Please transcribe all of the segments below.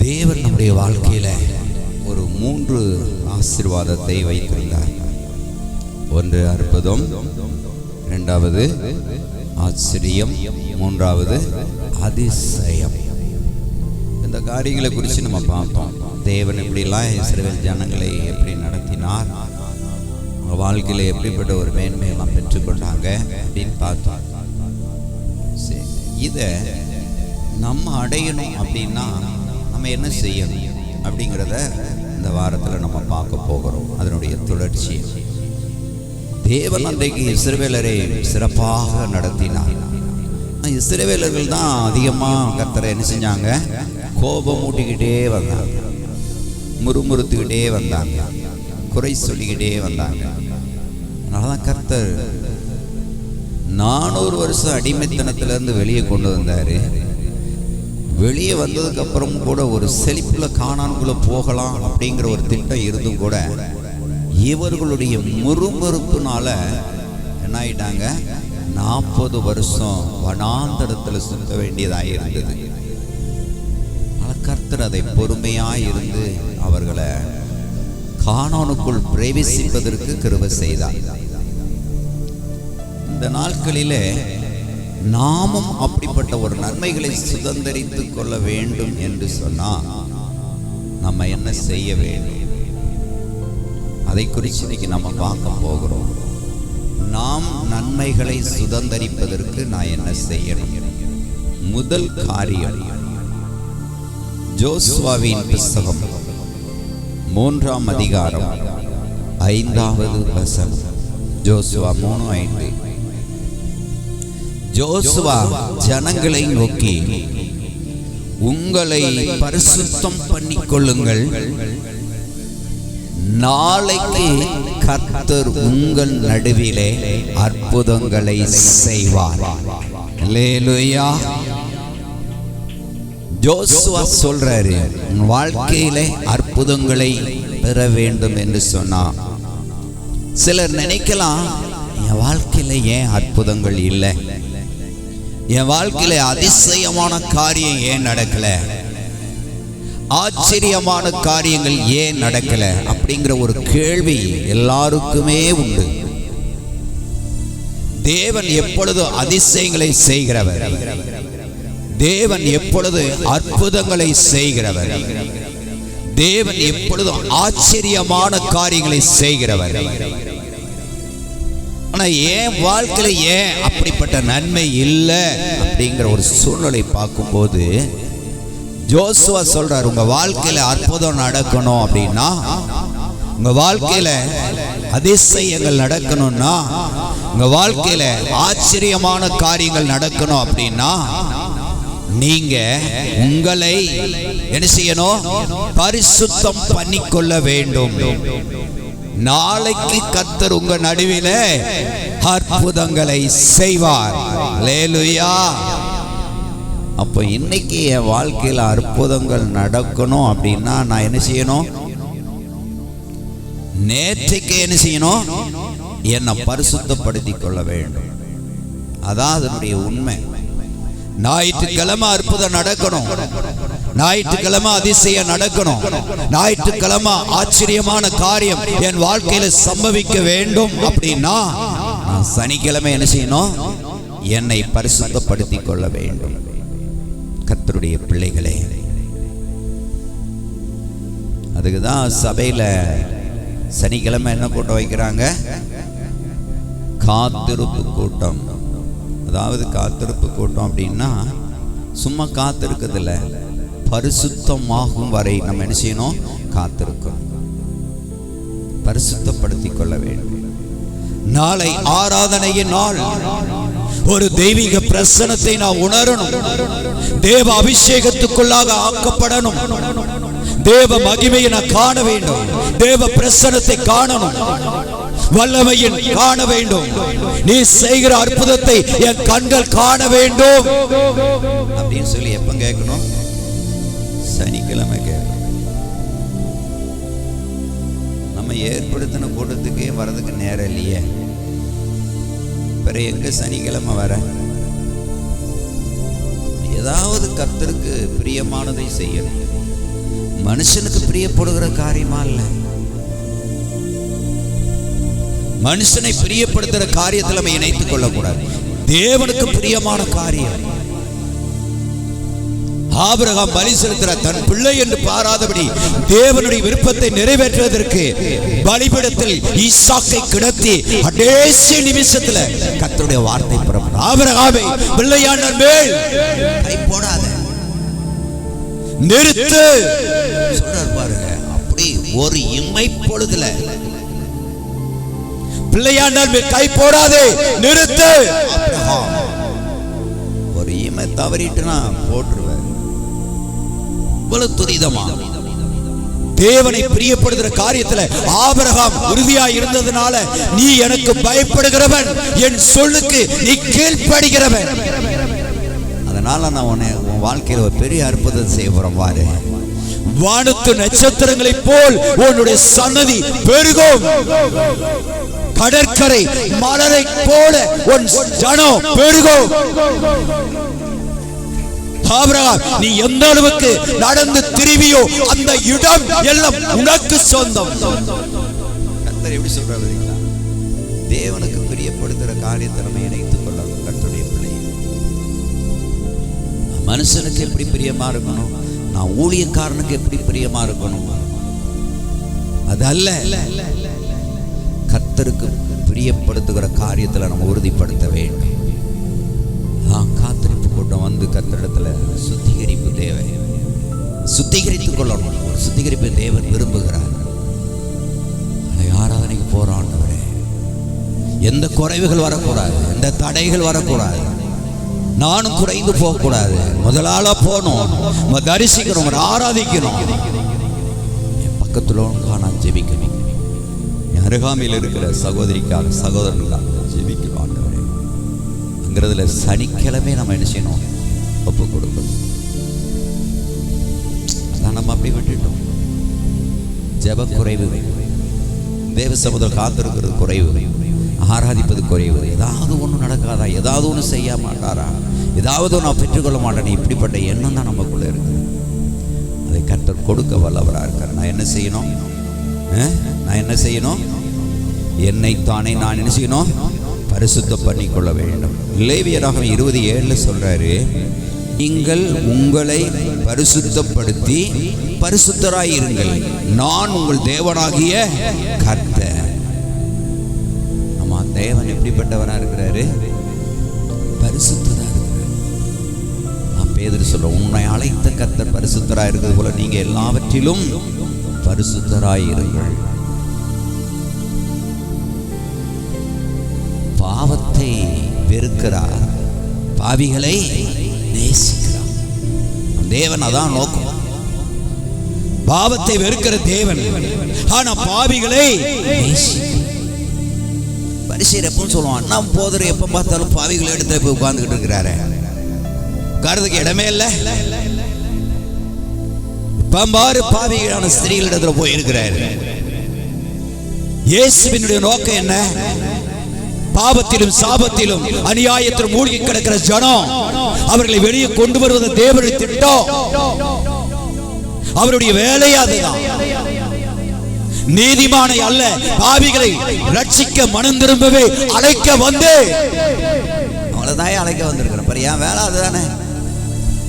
தேவன் நம்முடைய வாழ்க்கையில ஒரு 3 ஆசீர்வாதத்தை வைத்திருந்தார். ஒன்று அற்புதம், இரண்டாவது ஆச்சரியம், மூன்றாவது அதிசயம். இந்த காரியங்களை குறித்து நம்ம பார்த்தோம். தேவன் எப்படிலாம் இஸ்ரவேல் ஜனங்களை எப்படி நடத்தினார், அவங்க வாழ்க்கையில எப்படிப்பட்ட ஒரு மேன்மையெல்லாம் பெற்றுக்கொண்டாங்க அப்படின்னு பார்த்தோம். சரி, இதை நம்ம அடையணும் அப்படின்னா நம்ம என்ன செய்யணும் அப்படிங்கிறத இந்த வாரத்தில் நம்ம பார்க்க போகிறோம். அதனுடைய தொடர்ச்சி. தேவன் அன்றைக்கு இஸ்ரவேலரை சிறப்பாக நடத்தினார். இஸ்ரவேலர்கள் தான் அதிகமாக கர்த்தரை என்ன செஞ்சாங்க, கோபம் மூட்டிக்கிட்டே வந்தாங்க, முறுமுறுத்துக்கிட்டே வந்தாங்க, குறை சொல்லிக்கிட்டே வந்தாங்க. அதனால தான் கர்த்தர் 400 வருஷம் அடிமைத்தனத்திலேருந்து வெளியே கொண்டு வந்தார். வெளியே வந்ததுக்கு அப்புறம் கூட ஒரு செழிப்பில் கானானுக்குள்ள போகலாம் அப்படிங்கிற ஒரு திட்டம் இருந்தும் கூட இவர்களுடைய முறுமுறுப்புனால என்ன ஆயிட்டாங்க, 40 வருஷம் வனாந்தரத்தில் சுத்த வேண்டியதாக இருந்தது. கர்த்தர் அதை பொறுமையாக இருந்து அவர்களை கானானுக்குள் பிரவேசிப்பதற்கு கிருபை செய்தார். இந்த நாட்களிலே நாமும் அப்படிப்பட்ட ஒரு நன்மைகளை சுதந்தரித்துக் கொள்ள வேண்டும் என்று சொன்னால் நம்ம என்ன செய்ய வேண்டும், அதை குறித்து இன்னைக்கு நம்ம பார்க்க போகிறோம். நாம் நன்மைகளை சுதந்தரிப்பதற்கு நான் என்ன செய்யணும்? முதல் காரியம், யோசுவாவின் புத்தகம் 3ஆம் அதிகாரம் 5வது வசனம். யோசுவா 3:5. யோசுவா ஜனங்களை நோக்கி, உங்களை பரிசுத்தம் பண்ணிக்கொள்ளுங்கள், நாளைக்கு கர்த்தர் உங்கள் நடுவிலே அற்புதங்களை செய்வார். அல்லேலூயா. யோசுவா சொல்றாரு, வாழ்க்கையிலே அற்புதங்களை பெற வேண்டும் என்று சொன்னா, சிலர் நினைக்கலாம், என் வாழ்க்கையில ஏன் அற்புதங்கள் இல்லை, என் வாழ்க்கையில அதிசயமான காரியம் ஏன் நடக்கல, ஆச்சரியமான காரியங்கள் ஏன் நடக்கல அப்படிங்கிற ஒரு கேள்வி எல்லாருக்குமே உண்டு. தேவன் எப்பொழுது அதிசயங்களை செய்கிறவர், தேவன் எப்பொழுது அற்புதங்களை செய்கிறவர், தேவன் எப்பொழுது ஆச்சரியமான காரியங்களை செய்கிறவர். ஆனா ஏன் வாழ்க்கையில ஏன் அப்படிப்பட்ட நன்மை இல்லை அப்படிங்கிற ஒரு சூழ்நிலை பார்க்கும்போது யோசுவா சொல்றார், உங்க வாழ்க்கையில அற்புதம் நடக்கணும் அப்படின்னா, உங்க வாழ்க்கையில அதிசயங்கள் நடக்கணும்னா, உங்க வாழ்க்கையில ஆச்சரியமான காரியங்கள் நடக்கணும் அப்படின்னா, நீங்க உங்களை என்ன செய்யணும், பரிசுத்தம் பண்ணிக்கொள்ள வேண்டும். நாளைக்கு கர்த்தர் உங்க நடுவிலே அற்புதங்களை செய்வார். அல்லேலூயா. அப்போ இன்னைக்கு என் வாழ்க்கையில் அற்புதங்கள் நடக்கணும் அப்படின்னா நான் என்ன செய்யணும், நேற்றைக்கு என்ன செய்யணும், என்னை பரிசுத்தப்படுத்திக் கொள்ள வேண்டும். அதான் அதனுடைய உண்மை. ஞாயிற்றுக்கிழமை அற்புதம் நடக்கணும், ஞாயிற்றுக்கிழமை அதிசயம் நடக்கணும், ஞாயிற்றுக்கிழமை ஆச்சரியமான காரியம் என் வாழ்க்கையில சம்பவிக்க வேண்டும் அப்படின்னா நான் சனிக்கிழமை என்ன செய்யணும், என்னை பரிசுத்தப்படுத்திக் கொள்ள வேண்டும். கர்த்தருடைய பிள்ளைகளே, அதுக்குதான் சபையில சனிக்கிழமை என்ன கூட்டம் வைக்கிறாங்க, காத்திருப்பு கூட்டம். அதாவது காத்திருப்பு கூட்டம் அப்படின்னா சும்மா காத்திருக்கிறதுல, பரிசுத்தமாகும் வரை நம்ம என்ன செய்யணும், காத்திருக்கணும், பரிசுத்தப்படுத்திக் கொள்ள வேண்டும். நாளை ஆராதனையின் நாள், ஒரு தெய்வீக பிரசன்னத்தை நான் உணரணும், தேவ அபிஷேகத்துக்குள்ளாக ஆக்கப்படணும், தேவ மகிமையை நான் காண வேண்டும், தேவ பிரசன்னத்தை காணணும், வல்லமையின் காண வேண்டும், நீ செய்கிற அற்புதத்தை என் கண்கள் காண வேண்டும் அப்படின்னு சொல்லி எப்ப கேட்கணும், சனிக்கிழமை கேட்கணும். நம்ம ஏற்படுத்தின கூட்டத்துக்கே வர்றதுக்கு நேரம் இல்லையே, பிறகு எங்க சனிக்கிழமை வர? ஏதாவது கர்த்தருக்கு பிரியமானதை செய்யணும். மனுஷனுக்கு பிரியப்படுகிற காரியமா இல்ல. மனுஷனை பிரியப்படுத்துற காரியத்தில் நம்ம இணைத்துக் கொள்ளக்கூடாது. தேவனுக்கு பிரியமான காரியம். ஆபிரகாம் பலி செலுத்துற தன் பிள்ளை என்று பாராதபடி தேவனுடைய விருப்பத்தை நிறைவேற்றுவதற்கு பலிபீடத்தில் ஈசாக்கை கிடத்தி கடைசி நிமிஷத்துல கர்த்தருடைய வார்த்தை புறப்படும். ஆபிரகாமே, பிள்ளையான மேல் கை போடாத, நிறுத்து சொல்றார் பாருங்க. அப்படி ஒரு இம்மை பொழுதுல பிள்ளையாண்டால் மேல் கை போடாதே, நிறுத்து. ஒரு இம்மை தவறிட்டுனா போட்டுருவேன். இவ்வளவு துரிதமா தேவனை பிரியப்படுகிற காரியத்துல ஆபிரகாம் உறுதியாய் இருந்ததுனால, நீ எனக்கு பயப்படுகிறவன், என் சொல்லுக்கு நீ கீழ்ப்படுகிறவன், அதனால நான் உன் வாழ்க்கையில ஒரு பெரிய அற்புதத்தை செய்ய போறேன் பாரு. வானத்து நட்சத்திரங்களை போல் உன்னுடைய சன்னதி பெருகும். கடற்கரை மலரை போல உன் ஜனம் பெருகும். ஆபிரகாம், நீ எந்த அளவுக்கு நடந்து திரிவியோ அந்த இடம் எல்லாம் உனக்கு சொந்தம். கர்த்தர் எப்படி சொல்றாரு? தேவனுக்கு பிரியப்படுத்துற காரியத்தை நம்ம இணைத்துக் கொள்ளணும். கர்த்தருடைய பிள்ளை மனுஷனுக்கு எப்படி பிரியமா இருக்கணும், நான் ஊழியக்காரனுக்கு எப்படி பிரியமா இருக்கணும், அது அல்ல. கர்த்தருக்கு பிரியப்படுத்துகிற காரியத்தில் நம்ம உறுதிப்படுத்த வேண்டும். காத்திருப்பு கூட்டம் வந்து கர்த்தரிடத்துல சுத்திகரிப்பு தேவை. சுத்திகரித்துக் கொள்ளணும். சுத்திகரிப்பு தேவன் விரும்புகிறார். ஆராதனைக்கு போற ஆண்டவரே, எந்த குறைவுகள் வரக்கூடாது, எந்த தடைகள் வரக்கூடாது, நானும் குறைந்து போகக்கூடாது. முதலாளா போகணும், தரிசிக்கணும், ஆராதிக்கணும். என் பக்கத்துல நான் ஜெபிக்கணும். என் அருகாமையில் இருக்கிற சகோதரிக்காக, சகோதரனுக்காக ஜெபிக்கணும் ஆண்டவரே. அங்கிறதுல சனிக்கிழமை நம்ம என்ன செய்யணும்? ஒப்பு கொடுக்கணும். அதான் நம்ம அப்படி விட்டுட்டோம். ஜெப குறைவு, தேவ சமுதிரம் காத்திருக்கிறது குறைவு, ஆராதிப்பது குறைவு. ஏதாவது ஒன்று நடக்காதா, ஏதாவது ஒன்று செய்ய மாட்டாரா, ஏதாவது நான் பெற்றுக்கொள்ள மாட்டேன், இப்படிப்பட்ட எண்ணம் தான் நமக்குள்ள இருக்கு. அதை கர்த்தர் கொடுக்க வல்லவராக இருக்கார். நான் என்ன செய்யணும்? நான் என்ன செய்யணும்? என்னைத்தானே நான் என்ன செய்யணும்? பரிசுத்தம் பண்ணிக்கொள்ள வேண்டும். லேவியராகமம் 20:7 சொல்றாரு, நீங்கள் உங்களை பரிசுத்தப்படுத்தி பரிசுத்தராயிருங்கள், நான் உங்கள் தேவனாகிய கர்த்தர். நம்ம தேவன் எப்படிப்பட்டவரா இருக்கிறாரு? பரிசுத்தரா இருக்கிறார். பேதுரு சொல்ற, உன்னை அழைத்த கர்த்தர் பரிசுத்தரா இருக்கிறது போல நீங்க எல்லாவற்றிலும் பரிசுத்தராயிருங்கள். பாவத்தை வெறுக்கிறார், பாவிகளை நேசிக்கிறார். தேவன் அதான் நோக்கம். பாவத்தை வெறுக்கிற தேவன், ஆனா பாவிகளை பரிசீலப்புன்னு சொல்லுவான். நான் போதர் எப்ப பார்த்தாலும் பாவிகளை எடுத்து போய் உட்கார்ந்துகிட்டு இருக்கிறாரு. உட்கார்றதுக்கு இடமே இல்லை. பம்பாறு பாவிகளான ஸ்திரீகளிடத்துல போயிருக்கிறாரு. இயேசுவினுடைய நோக்கம் என்ன? பாவத்திலும் சாபத்திலும் அநியாயத்திலும் மூழ்கி கிடக்கிற ஜனம், அவர்களை வெளியே கொண்டு வருவது தேவனுடைய திட்டம். அவருடைய வேலை அதுதான். நீதிமானை அல்ல, பாவிகளை ரட்சிக்க மனம் திரும்பவே அழைக்க வந்து, அவ்வளவுதான் அழைக்க வந்திருக்கிறேன். என் வேலை அதுதானே.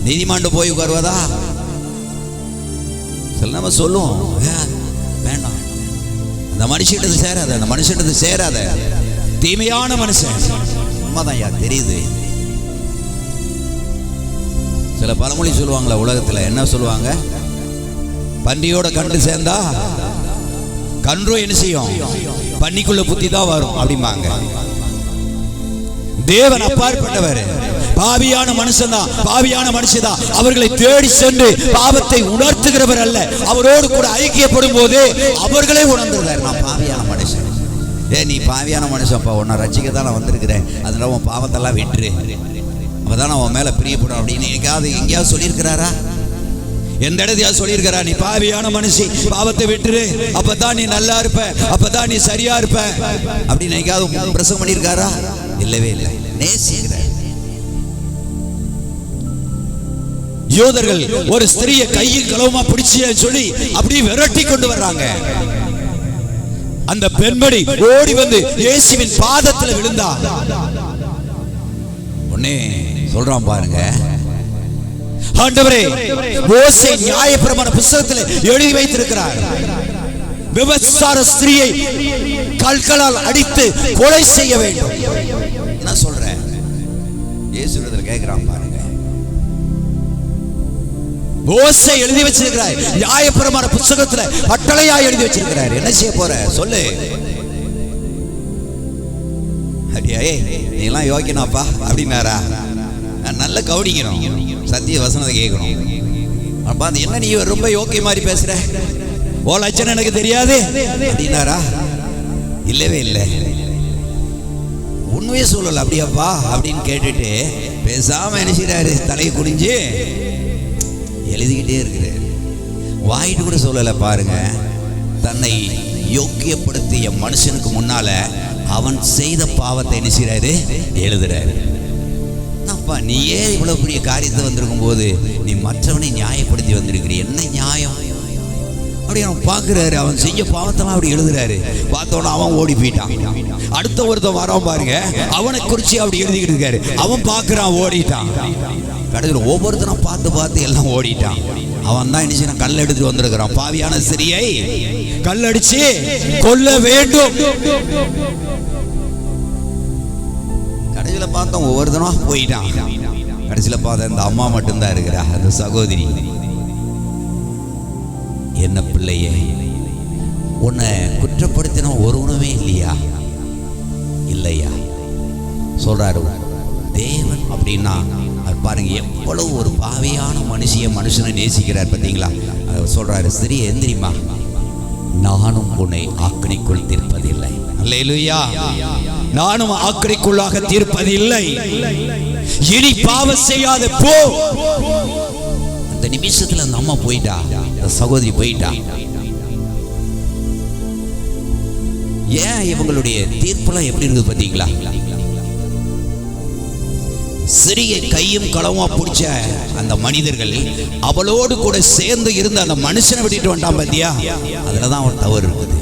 நீதிமாண்டு போய் வருவதா? சில நம்ம சொல்லுவோம், வேண்டாம், அந்த மனுஷிட்டது சேராத, அந்த மனுஷிட்டது சேராத, தீமையான மனுஷன். உண்மைதான் தெரியுது. சில பழமொழி சொல்லுவாங்களா உலகத்துல, என்ன சொல்லுவாங்க? பன்றியோட கண்டு சேர்ந்தா கன்றும் என்ன செய்யும்? பன்னிக்குள்ள புத்தி தான் வரும் அப்படிம்பாங்க. தேவன் அப்பாற்பட்டவர். பாவியான மனுஷன் தான், பாவியான மனுஷன் அவர்களை தேடி சென்று பாவத்தை உணர்த்துகிறவர் அல்ல, அவரோடு கூட ஐக்கியப்படும் போது அவர்களே உணர்ந்துறாரு. நான் பாவியான மனுஷன். நீ பாவியான மனுஷன்ப்பா, உன்னை ரட்சிக்க நான் வந்திருக்கிறேன், அதனால உன் பாவத்தெல்லாம் விட்டுரு, அப்பதான் நான் உன் மேல பிரியப்படும் அப்படின்னு எங்கேயாவது சொல்லியிருக்கிறாரா? எந்த இடத்தையா சொல்லியிருக்கிறா? நீ பாவியான மனுஷி, பாவத்தை விட்டுரு, அப்பதான் நீ நல்லா இருப்ப, அப்பதான் நீ சரியா இருப்ப அப்படின்னு எங்கேயாவது பிரசங்கம் பண்ணியிருக்காரா? இல்லவே இல்லை. நேசிக்கிற யூதர்கள் ஒரு ஸ்திரியை கையில் களவுமா பிடிச்சு சொல்லி அப்படியே விரட்டி கொண்டு வர்றாங்க. அந்த பெண்மணி ஓடி வந்து இயேசுவின் பாதத்தில் விழுந்தா. உடனே சொல்றான் பாருங்க, ஆண்டவரே, மோசே நியாயப்பிரமாண புத்தகத்தில் எழுதி வைத்திருக்கிறார், விபச்சார ஸ்திரியை கல்களால் அடித்து கொலை செய்ய வேண்டும். என்ன சொல்ற? இயேசுவிடத்தில் கேட்கிறான் பாருங்க. மோசே எழுதி வச்சிருக்கிறார், நியாயப்பிரமாண புத்தகத்துல கட்டளையா எழுதி வச்சிருக்கிறார். என்ன செய்ய போற சொல்லு. அப்படியே நீ எல்லாம் யோக்கியனாப்பா அப்படின்னாரா? நல்ல கவனிக்கணும், சத்திய வசனத்தை கேட்கணும். அப்ப அது என்ன நீ ரொம்ப யோக்கிய மாதிரி பேசுற, ஓ லட்சணம் எனக்கு தெரியாது அப்படின்னாரா? இல்லவே இல்லை, உண்மையே சொல்லல. அப்படியாப்பா அப்படின்னு கேட்டுட்டு பேசாம என்ன செய்யறாரு, தலையை குடிஞ்சு எழுதிக்கிட்டே இருக்கிறார். வாயிட்டு கூட சொல்லல பாருங்க. தன்னை யோக்கியப்படுத்திய மனுஷனுக்கு முன்னால அவன் செய்த பாவத்தை என்ன செய்யறாரு, எழுதுறாரு. அப்பா நீ ஏன் இவ்வளவு பெரிய காரியத்தை வந்திருக்கும் போது நீ மற்றவனை நியாயப்படுத்தி வந்திருக்கிற, என்ன நியாயம் அப்படி அவன் பார்க்கிறாரு. அவன் செய்ய பாவத்தெல்லாம் அப்படி எழுதுறாரு. பார்த்தோன்னா அவன் ஓடி போயிட்டான். அடுத்த ஒருத்தன் வரான் பாருங்க, அவனை குறிச்சு அப்படி எழுதிக்கிட்டு இருக்காரு. அவன் பார்க்கிறான், ஓடிட்டான். கடைசியில் ஒவ்வொருத்தரும் பார்த்து பார்த்து எல்லாம் ஓடிட்டான். அவன் தான் என்ன கல் எடுத்து வந்திருக்கிறான். பாவியான ஸ்திரியை கல்லடிச்சு கொல்ல வேண்டும். கடைசியில் பார்த்தோம் ஒவ்வொருத்தரும் போயிட்டான். கடைசியில் பார்த்த இந்த அம்மா மட்டும்தான் இருக்கிறா, அந்த சகோதரி. என்ன பிள்ளையே, உன்னை குற்றப்படுத்தின ஒருவனுமே இல்லையா? இல்லையா சொல்றாரு. தேவன் அப்படின்னா பாருங்க, எவ்வளவு ஒரு பாவியான மனுஷனை நேசிக்கிறார் பார்த்தீங்களா? சொல்றாரு, சரி எந்திரிமா, நானும் உன்னை ஆக்கினைக்குள் தீர்ப்பதில்லை. அல்லேலூயா. நானும் ஆக்கினைக்குள்ளாக தீர்ப்பதில்லை. இனி பாவம் செய்யாத போ. அந்த நிமிஷத்துல அந்த அம்மா போயிட்டா, அந்த சகோதரி போயிட்டா. ஏன் இவங்களுடைய தீர்ப்புலாம் எப்படி இருக்குது பார்த்தீங்களா? சிறிய கையும் களவுமா பிடிச்ச அந்த மனிதர்கள் அவளோடு கூட சேர்ந்து இருந்த அந்த மனுஷனை விட்டுட்டு வந்தான் பாத்தியா? அதுலதான் அவன் தவறு இருக்குது.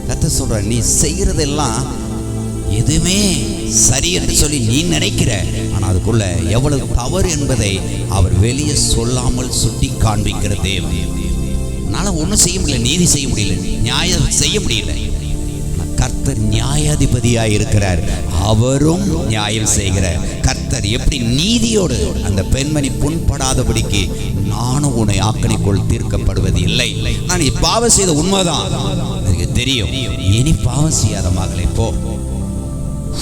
கர்த்தர் சொல்ற, நீ செய்யறதெல்லாம் எதுவுமே சரி என்று சொல்லி நீ நினைக்கிற, ஆனா அதுக்குள்ள எவ்வளவு தவறு என்பதை அவர் வெளியே சொல்லாமல் சுட்டி காண்பிக்கிற தேவன். அதனால ஒன்றும் செய்ய முடியல, நீதி செய்ய முடியல, நியாயம் செய்ய முடியல. கர்த்தர் நியாயாதிபதியாய் இருக்கிறார், அவரும் நியாயம் செய்கிறார். கர்த்தர் எப்படி நீதியோடு அந்த பெண்மணி புண்படாதபடிக்கு நானும் உன்னை ஆக்கினைக்குள் தீர்க்கப்படுவது இல்லை. நான் பாவம் செய்த உண்மைதான், எனக்கு தெரியும். இனி பாவம் செய்யாத மகளே போ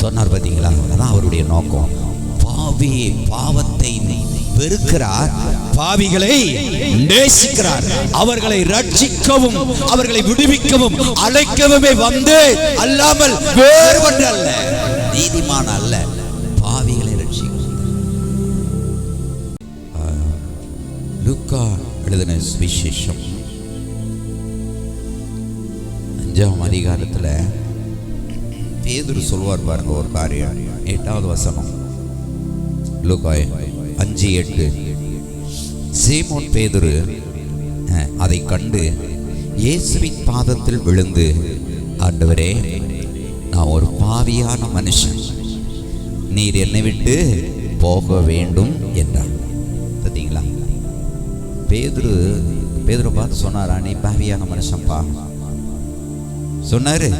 சொன்னார் பார்த்தீங்களா? அதான் அவருடைய நோக்கம். பாவத்தை வெறுக்கிறார், பாவிகளை நேசிக்கிறார். அவர்களை ரட்சிக்கவும் அவர்களை விடுவிக்கவும் அழைக்கவுமே வந்து அல்லாமல் வேறு ஒன்று அல்ல. நீதிமான அல்ல, பாவிகளை ரட்சிக்கும். லூக்கா எழுதின சுவிசேஷம் 5ஆம் அதிகாரத்துல பேதுரு சொல்வார் பாருங்க ஒரு காரியம். 8வது வசனம், லூக்கா 5:8. சீமோன் பேதுரு அதை கண்டு இயேசுவின் பாதத்தில் விழுந்து, ஆண்டவரே, நான் ஒரு பாவியான மனுஷன், நீர் என்னை விட்டு போக வேண்டும் என்றான். பார்த்தீங்களா? பேதுரு பார்த்து சொன்னாரா, நீ பாவியான மனுஷன்ப்பா சொன்னாரு?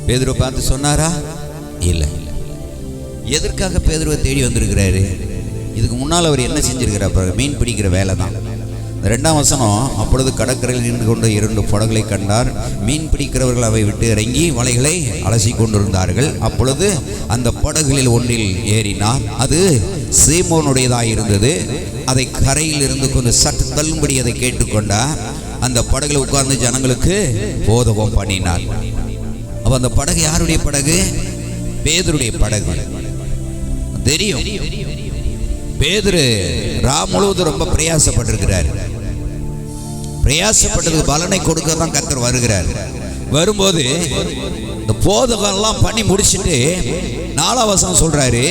பேதுரு பார்த்து சொன்னாரா? இல்லை. எதற்காக பேதுருவை தேடி வந்திருக்கிறாரு? இதுக்கு முன்னால் அவர் என்ன செஞ்சிருக்கிறார்? மீன் பிடிக்கிற வேலை தான். 2ஆம் வசனம், அப்பொழுது கடற்கரையில் நின்று கொண்டு 2 படகுகளை கண்டார். மீன் பிடிக்கிறவர்கள் அவை விட்டு இறங்கி வலைகளை அலசி கொண்டிருந்தார்கள். அப்பொழுது அந்த படகுகளில் ஒன்றில் ஏறினார். அது சீமோனுடையதாக இருந்தது. அதை கரையில் இருந்து கொஞ்சம் சற்று தள்ளும்படி அதை கேட்டுக்கொண்டார். அந்த படகுல உட்கார்ந்து ஜனங்களுக்கு போதகம் பண்ணினார். அப்ப அந்த படகு யாருடைய படகு? பேதுருடைய படகு. தெரியும், பேதுரு முழுவதும் ரொம்ப பிரயாசப்பட்டிருக்கிறார். பிரயாசப்பட்டதுக்கு பலனை கொடுக்க தான் கர்த்தர் வருகிறார். வரும்போது இந்த போதகம் எல்லாம் பண்ணி முடிச்சுட்டு 4ஆம் வசனம் சொல்றாரு,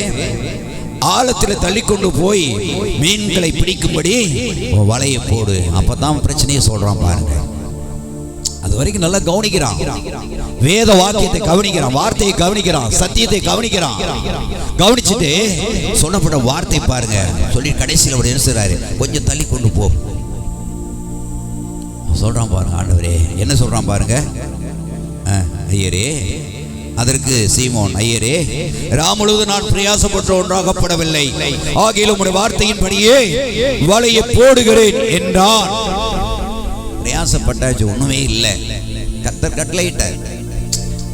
ஆழத்தில் தள்ளி கொண்டு போய் மீன்களை பிடிக்கும்படி வலையை போடு. அப்பதான் பிரச்சனையை சொல்றான் பாருங்க. அது வரைக்கும் நல்லா கவனிக்கிறான், வேத வாக்கியத்தை கவனிக்கிறான், வார்த்தையை கவனிக்கிறான், சத்தியத்தை கவனிக்கிறான். கவனிச்சுட்டு சொல்லப்பட்ட வார்த்தை பாருங்க சொல்லி கடைசியில் அவர் என்ன செய்றாரு, கொஞ்சம் தள்ளி கொண்டு போ சொல்றான் பாருங்க. ஆண்டவரே என்ன சொல்றான் பாருங்க. ஐயரே, அதற்கு சீமோன், ஐயரே, ராமுழுது நான் பிரயாசப்பட்டு ஒன்றாகப்படவில்லை, ஆகிலும் உடைய வார்த்தையின்படியே வலையை போடுகிறேன் என்றான். பிரயாசப்பட்டாச்சு, ஒண்ணுமே இல்லை. கர்த்தர் கட்டளையிட்டார்.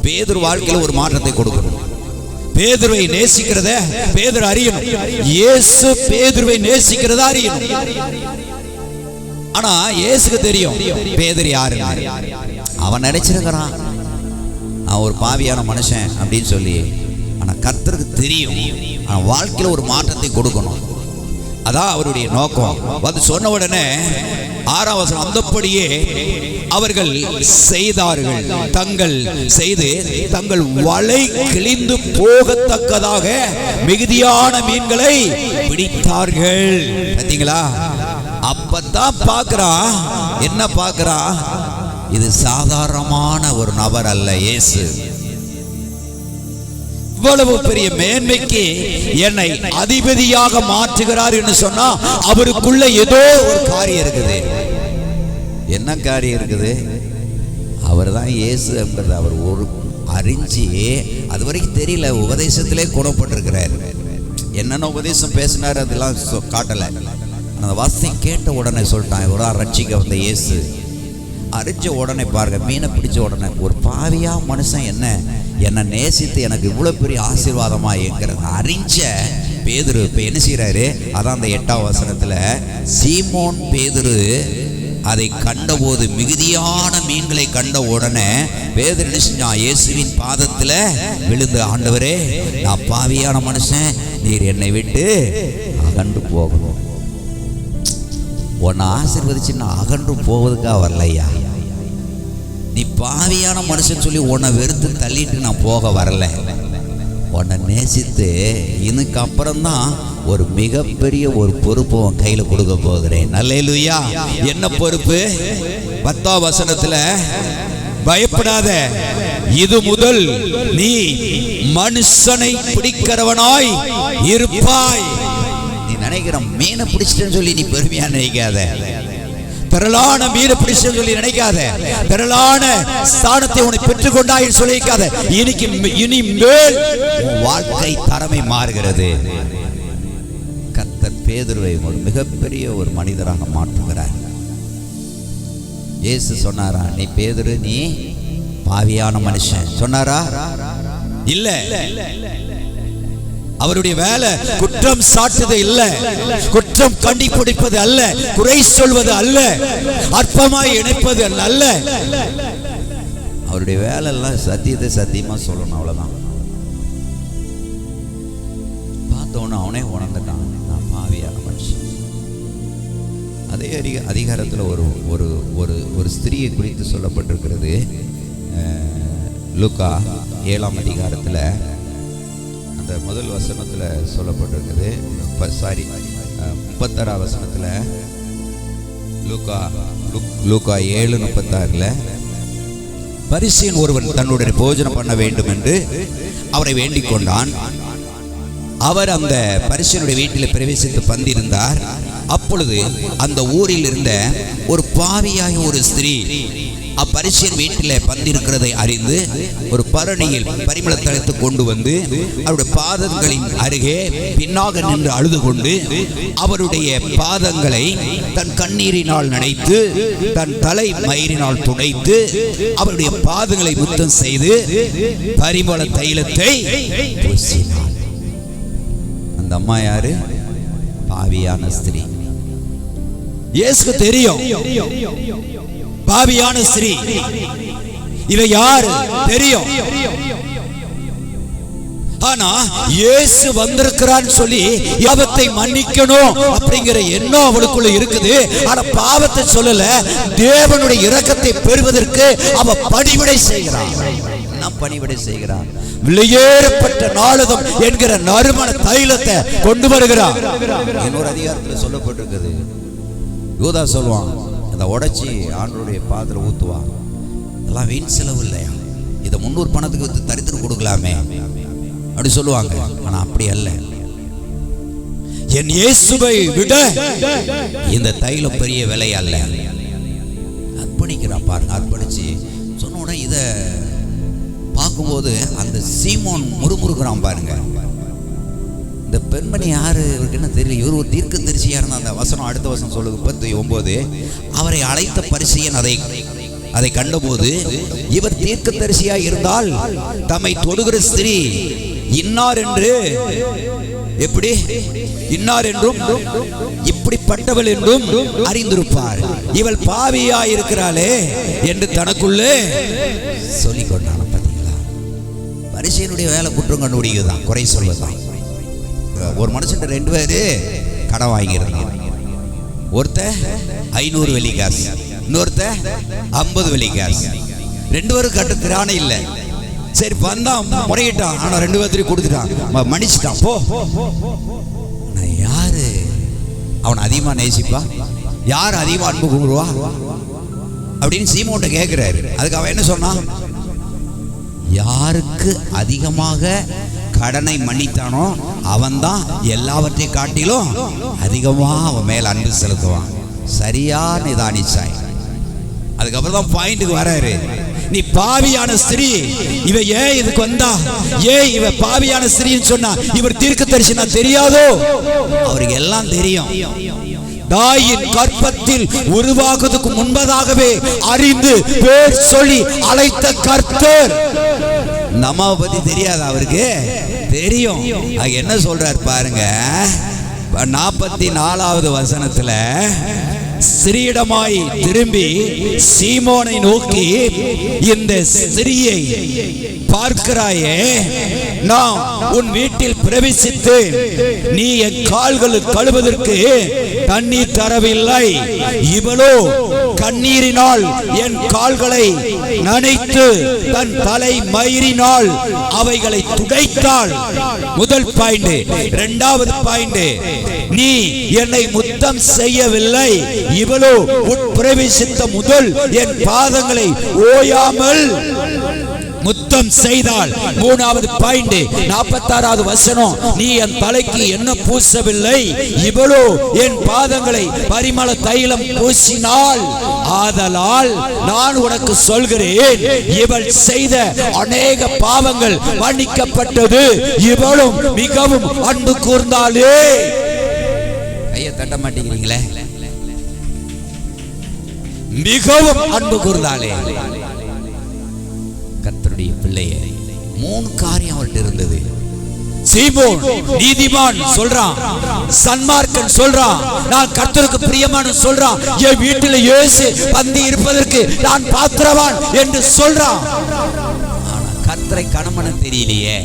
பேதுரு வாழ்க்கையில் ஒரு மாற்றத்தை கொடுக்கணும். பேதுருவை நேசிக்கிறத பேதுரு அறியணும். இயேசு பேதுருவை நேசிக்கிறத அறியணும். ஆனா இயேசுக்கு தெரியும் பேதுரு யாருன்னு. அவன் நினைச்சிருக்கிறான் அவன் ஒரு பாவியான மனுஷன் அப்படின்னு சொல்லி. ஆனா கர்த்தருக்கு தெரியும் அவன் வாழ்க்கையில ஒரு மாற்றத்தை கொடுக்கணும். அதான் அவருடைய நோக்கம். வந்து சொன்ன உடனே 6ஆம் வசனம், அந்தப்படியே அவர்கள் செய்தார்கள். தங்கள் வலை கிழிந்து போகத்தக்கதாக மிகுதியான மீன்களை பிடித்தார்கள். பார்த்தீங்களா? அப்பதான் பார்க்கிறான். என்ன பார்க்கிறான்? இது சாதாரணமான ஒரு நபர் அல்ல. இயேசு இவ்வளவு பெரிய மேன்மைக்கு என்னை அதிபதியாக மாற்றுகிறார் என்று சொன்னா அவருக்குள்ள ஏதோ ஒரு காரியம் இருக்குது. என்ன காரியம் இருக்குது? அவர் தான் இயேசு என்பது அவர் ஒரு அறிஞ்சு அது வரைக்கும் தெரியல. உபதேசத்திலே குணப்பட்டிருக்கிறார். என்னென்ன உபதேசம் பேசினார் அதெல்லாம் காட்டலை. அந்த வார்த்தை கேட்ட உடனே சொல்லிட்டான், இவரா ரட்சிக்க வந்த இயேசு. அறிஞ்ச உடனே பாருங்க, மீனை பிடிச்ச உடனே ஒரு பாவியா மனுஷன் என்ன நேசித்து எனக்கு இவ்வளவு பெரிய ஆசீர்வாதமா இருக்கிறது அறிஞ்ச பேதுரு இப்ப என்ன செய்யறாரு? அதான் அந்த 8ஆம் வசனத்துல, சீமோன் பேதுரு அதை கண்டபோது, மிகுதியான மீன்களை கண்ட உடனே பேதுரு என்ன செஞ்சான்? இயேசுவின் பாதத்துல விழுந்து, ஆண்டவரே, நான் பாவியான மனுஷன், நீர் என்னை விட்டு அகன்று போகணும். உன்னை ஆசீர்வதிச்சு நான் அகன்று போவதுக்காக வரலையா. நீ பாவியான மனுஷன் சொல்லி உன்னை வெறுத்து தள்ளிட்டு நான் போக வரல. உன்னை நேசித்து இதுக்கு அப்புறம்தான் ஒரு மிகப்பெரிய ஒரு பொறுப்பு உன் கையில கொடுக்க போகிறேன். அல்லேலூயா. என்ன பொறுப்பு? 10ஆம் வசனத்துல, பயப்படாத, இது முதல் நீ மனுஷனை பிடிக்கிறவனாய் இருப்பாய். நீ நினைக்கிற மீனை பிடிச்சிட்டேன்னு சொல்லி நீ பெருமையா நினைக்காத. திரளான மீனை பிடிச்சேன்னு சொல்லி நினைக்காத. திரளான ஸ்தானத்தை உன்னை பெற்றுக்கொண்டாய் சொல்லிக்காத. இனிமேல் வாழ்க்கை தரமை மாறுகிறது. கர்த்தர் பேதுருவை ஒரு மிகப்பெரிய ஒரு மனிதராக மாற்றுகிறார். இயேசு சொன்னாரா, நீ பேதுரு, நீ பாவியான மனுஷன் சொன்னாரா? இல்ல. அவருடைய வேலை குற்றம் சாட்டுவது இல்ல, குற்றம் கண்டுபிடிப்பது அல்ல, குறை சொல்வது அல்ல, அற்பமாய் இணைப்பது அல்ல. அவருடைய வேலை எல்லாம் சத்தியத்தை சத்தியமா சொல்லணும். அவ்வளவுதான். பார்த்தவொன்னு அவனே உணர்ந்துட்டான், நான் பாவியான மனுஷன். அதே அதிகாரத்தில் ஒரு ஸ்திரியை குறித்து சொல்லப்பட்டிருக்கிறது. லூக்கா 7ஆம் அதிகாரத்தில் முதல் வசனத்துல சொல்லப்பட்டிருக்குது. 36ஆம் வசனத்துல, லூக்கா 7:36, பரிசேயன் ஒருவன் தன்னுடைய போஜனம் பண்ண வேண்டும் என்று அவரை வேண்டிக் கொண்டான். அவர் அந்த பரிசேயனுடைய வீட்டில் பிரவேசித்து பந்திருந்தார். அப்பொழுது அந்த ஊரில் இருந்த ஒரு பாவியாகிய ஒரு ஸ்திரீ அப்பரிசேயன் வீட்டில் பந்திருக்கிறதை அறிந்து ஒரு பரணியில் பரிமள தைலத்தை கொண்டு வந்து அவருடைய பாதங்களின் அருகே பின்னாக நின்று அழுது கொண்டு அவருடைய பாதங்களை தன் கண்ணீரினால் நனைத்து தன் தலை மயிரினால் துடைத்து அவருடைய பாதங்களை முத்தம் செய்து பரிமள தைலத்தை பூசினாள். அந்த அம்மா யாரு? பாவியான ஸ்திரீ. இயேசுக்கு தெரியும் பாவியான ஸ்திரீ. இவ யாரு தெரியும். ஆனா இயேசு வந்திருக்கிறான்னு சொல்லி பாவத்தை மன்னிக்கணும் அப்படிங்கிற எண்ணம் அவளுக்குள்ள இருக்குது. ஆனா பாவத்தை சொல்லல, தேவனுடைய இரக்கத்தை பெறுவதற்கு அவ பணிவிடை செய்கிறாள். என்ன பணிவிடை செய்கிறார்? விலையேறப்பட்ட நாளதம் என்கிற நறுமண தைலத்தை கொண்டு வருகிறார். இன்னொரு அதிகாரத்தில் சொல்லப்பட்டிருக்குது, யூதா சொல்லுவான், அதை உடைச்சி ஆண்டவருடைய பாத்திரம் ஊத்துவான். இதெல்லாம் வீண் செலவு இல்லையா, இதை 300 பணத்துக்கு வித்து தரித்திரம் கொடுக்கலாமே அப்படி சொல்லுவாங்க. ஆனா அப்படி அல்ல. என் இயேசுவை விட இந்த தைலம் பெரிய விலை அல்ல. அர்ப்பணிக்கிறான் பாருங்க. அர்ப்பணிச்சு சொன்ன உடனே இதை பார்க்கும்போது அந்த சீமோன் முறுமுறுக்கிறான் பாருங்க. இந்த பெண்மணி யாரு இவருக்கு என்ன தெரியல, இவர் ஒரு தீர்க்கதரிசியா இருந்தா. அந்த வசனம் அடுத்த வசனம் சொல்லுது 39, அவரை அழைத்த பரிசேயன் அதை கண்டபோது, இவர் தீர்க்கதரிசியா இருந்தால் தம்மை தொடுகிற ஸ்திரீ இன்னார் என்று, எப்படி இன்னார் என்றும் இப்படிப்பட்டவள் என்றும் அறிந்திருப்பார், இவள் பாவியா இருக்கிறாளே என்று தனக்குள்ளே சொல்லிக் கொண்டான். பார்த்தீங்களா, பரிசேயனுடைய வேலை குற்றம் கண்டுபிடிக்குதான், குறை சொல்வதுதான். ஒரு மனுஷன் 2 பேரு கடன் வாங்கியிருந்தான். ஒருத்த 500 வெள்ளி காசு, இன்னொருத்த 50 வெள்ளி காசு. 2 பேரும் கட்ட திராணை இல்லை. சரி வந்தான், முறையிட்டான். ஆனா 2 பேர்த்தையும் கொடுத்துட்டான், மன்னிச்சுட்டான். போ. யாரு அவன் அதிகமா நேசிப்பா, யார் அதிகமா அன்பு கூறுவா அப்படின்னு சீமோன்ட்ட கேட்கிறாரு. அதுக்கு அவன் என்ன சொன்னான்? யாருக்கு அதிகமாக கடனை மன்னித்தானோ அவன்தான் எல்லாவற்றையும் காட்டிலும் அதிகமா அவன் மேல அன்பு செலுத்துவான். சரியா நிதானிச்சாய். அதுக்கப்புறம் தான் பாயிண்ட்டுக்கு வராரு. நீ பாவியான ஸ்திரீ, இவ ஏன் இதுக்கு வந்தா, ஏன் இவ பாவியான ஸ்திரீன்னு சொன்னா, இவர் தீர்க்கதரிசினா தெரியாதோ? அவருக்கு எல்லாம் தெரியும். தாயின் கற்பத்தில் உருவாகுவதற்கு முன்பதாகவே அறிந்து பேர் சொல்லி அழைத்த கர்த்தர். நம்ம பத்தி தெரியாது, அவருக்கு தெரியும். என்ன சொல்றார் பாருங்க, 44வது வசனத்துல, ஸ்திரீயிடமாய் திரும்பி சீமோனை நோக்கி, இந்த ஸ்திரீயை பார்க்கிறாயே, நான் உன் வீட்டில் பிரவேசித்து நீ என் கால்களை கழுவதற்கு தண்ணீர் தரவில்லை, இவளோ கண்ணீரினால் என் கால்களை நனைத்து தன் தலை மயிரினால் அவைகளை துடைத்தாள். முதல் பாயிண்ட். 2வது பாயிண்ட், நீ என்னை முத்தம் செய்யவில்லை, இவளோ உட்பிரவேசித்த முதல் என் பாதங்களை ஓயாமல் முத்தம் செய்தாள். 3வது பாயிண்ட், 46வது வசனம், நீ என் தலைக்கு என்ன பூசவில்லை, இவளோ என் பாதங்களை பரிமள தைலம் பூசினாள். ஆதலால் நான் உனக்கு சொல்கிறேன், இவள் செய்த அநேக பாவங்கள் மன்னிக்கப்பட்டது, இவளும் மிகவும் அன்பு கூர்ந்தாளே. ஐயா தட்ட மாட்டேங்கிறீங்களே, மிகவும் அன்பு கூர்ந்தாளே. கர்த்தருடைய பிள்ளையே, 3 காரியம் அவர்கிட்ட இருந்தது. சீமோன் நீதிமான் சொல்றான், சன்மார்க்கன் சொல்றான், நான் கர்த்தருக்கு பிரியமான சொல்றான், என் வீட்டில் இயேசு பந்தி இருப்பதற்கு நான் பாத்திரவான் என்று சொல்றான். ஆனா கர்த்தரை கணமன தெரியலையே,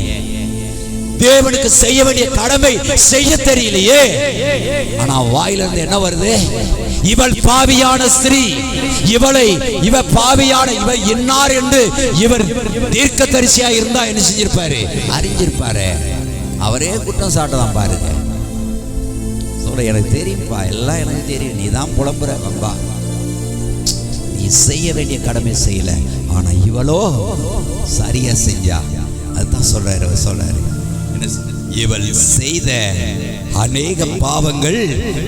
தேவனுக்கு செய்ய வேண்டிய கடமை செய்ய தெரியலையே. ஆனா வாயிலிருந்து என்ன வருது? இவள் பாவியான ஸ்திரீ, இவ பாவியான, இவ இன்னார் என்று இவர் தீர்க்கதரிசியா இருந்தா என்ன செஞ்சிருப்பாரு? அறிஞ்சிருப்பாரு. அவரே குற்றம் சாட்டதான் பாருங்க. சொல்ல, எனக்கு தெரியும்பா, எல்லாம் எனக்கு தெரியும், நீ தான் புலம்புற பம்பா, நீ செய்ய வேண்டிய கடமை செய்யல, ஆனா இவளோ சரியா செஞ்சா. அதுதான் சொல்றாரு. இவள் செய்த அநேக பாவங்கள்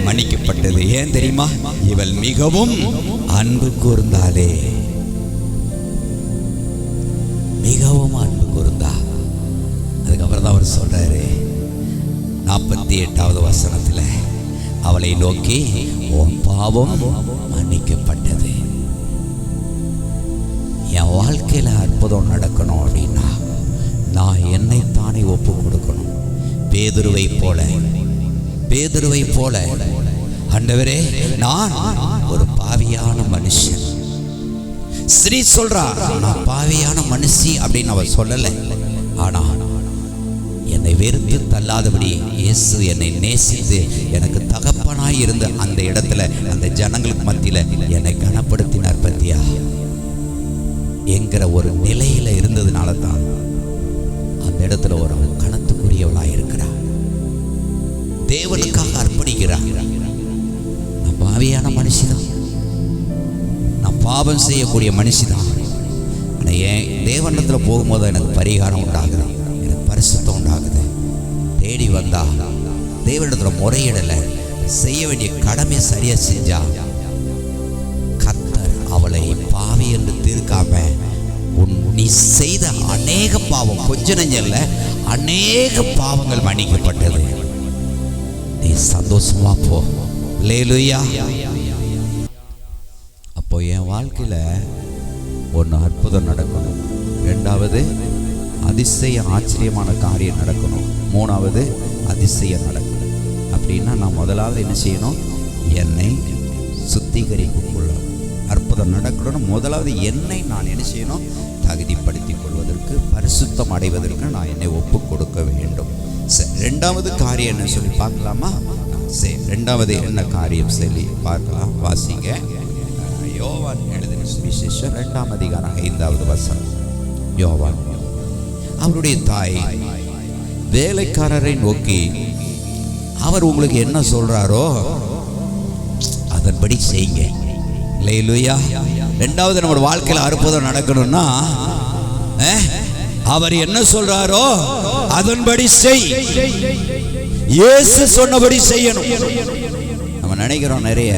மன்னிக்கப்பட்டது. ஏன் தெரியுமா? இவள் மிகவும் அன்பு கூர்ந்தாளே, மிகவும் அன்பு கூர்ந்தா. அதுக்கப்புறம் தான் அவர் சொல்றாரு 48வது வசனத்துல, அவளை நோக்கி உன் பாவம் மன்னிக்கப்பட்டது. என் வாழ்க்கையில அற்புதம் நடக்கணும் அப்படின்னா நான் என்னை தானே ஒப்பு கொடுக்கணும். பேதுருவை போல ஆண்டவரே, நான் ஒரு பாவியான மனுஷன். ஸ்ரீ சொல்றா, நான் பாவியான மனுஷி அப்படின்னு அவ சொல்லல. ஆனா என்னை வெறுத்து தள்ளாதபடி இயேசு என்னை நேசித்து எனக்கு தகப்பனாய் இருந்த அந்த இடத்துல, அந்த ஜனங்களுக்கு மத்தியில என்னை கனப்படுத்தினார். பத்தியா, என்கிற ஒரு நிலையில இருந்ததுனால தான் அந்த இடத்துல ஒரு கணத்துக்குரியவளாக இருக்கிறார். தேவனுக்காக அர்ப்பணிக்கிறார். நான் பாவியான மனுஷிதான், நான் பாவம் செய்யக்கூடிய மனுஷிதான். ஆனால் என் தேவனத்தில் போகும்போது எனக்கு பரிகாரம் உண்டாகுது, எனக்கு பரிசுத்தம் உண்டாகுது. தேடி வந்தா தேவனிடத்தில் முறையிடலை, செய்ய வேண்டிய கடமை சரியா செஞ்சா கர்த்தர் அவளை பாவி என்று தீர்க்காம நீ செய்த அநேக பாவம், கொஞ்ச நெஞ்சல்ல அநேக பாவங்கள் மன்னிக்கப்பட்டது. நீ சந்தோஷமா போ. அல்லேலூயா. அப்போ என் வாழ்க்கையில ஒன்று அற்புதம் நடக்கணும், ரெண்டாவது அதிசய ஆச்சரியமான காரியம் நடக்கணும், மூணாவது அதிசயம் நடக்கணும். அப்படின்னா நான் முதலாவது என்ன செய்யணும்? என்னை சுத்திகரிப்புக்குள்ள அற்புதம் நடக்கணும். முதலாவது என்னை நான் என்ன செய்யணும்? தகுதிப்படுத்திக் கொள்வதற்கு, பரிசுத்தம் அடைவதற்கு நான் என்னை ஒப்பு கொடுக்க வேண்டும். சரி, ரெண்டாவது காரியம் என்ன சொல்லி பார்க்கலாமா? சரி, ரெண்டாவது என்ன காரியம் சொல்லி பார்க்கலாம். வாசிங்க. யோவான் எழுதின சுவிசேஷம் 2ஆம் அதிகாரம் 5வது வசனம். யோவான் அவருடைய தாய் வேலைக்காரரை நோக்கி, அவர் உங்களுக்கு என்ன சொல்றாரோ அதன்படி செய்யுங்க. அல்லேலூயா. ரெண்டாவது நம்ம வாழ்க்கையில் அற்புதம் நடக்கணும்னா அவர் என்ன சொல்றாரோ அதன்படி செய். இயேசு சொன்னபடி செய்யணும். நம்ம நினைக்கிறோம் நிறைய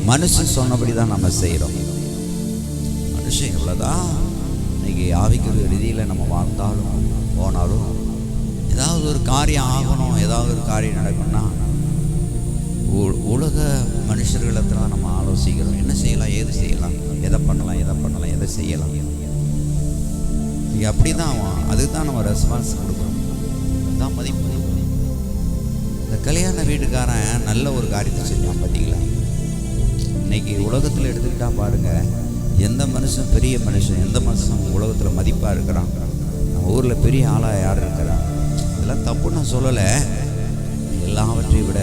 மனுஷன் சொன்னபடி தான் நம்ம செய்யறோம். மனுஷன் இவ்வளவுதான். இன்னைக்கு ஆவிக்குரிய ரீதியில் நம்ம வாழ்ந்தாலும் போனாலும் ஏதாவது ஒரு காரியம் ஆகணும், ஏதாவது ஒரு காரியம் நடக்கணும்னா உலக மனுஷர்களிடத்தில் நம்ம ஆலோசிக்கிறோம். என்ன செய்யலாம், ஏது செய்யலாம், எதை பண்ணலாம், எதை செய்யலாம். அப்படிதான் அதுதான் நம்ம ரெஸ்பான்ஸ் கொடுக்குறோம், அதுதான் மதிப்பு. இந்த கல்யாண வீட்டுக்காரன் நல்ல ஒரு காரியத்தை செஞ்சான் பார்த்தீங்களா? இன்னைக்கு உலகத்தில் எடுத்துக்கிட்டா பாருங்க, எந்த மனுஷன் பெரிய மனுஷன், எந்த மனுஷன் உலகத்தில் மதிப்பாக இருக்கிறான், நம்ம ஊரில் பெரிய ஆளாக யார் இருக்கிறான், இதெல்லாம் தப்பு நான் சொல்லலை. எல்லாவற்றையும் விட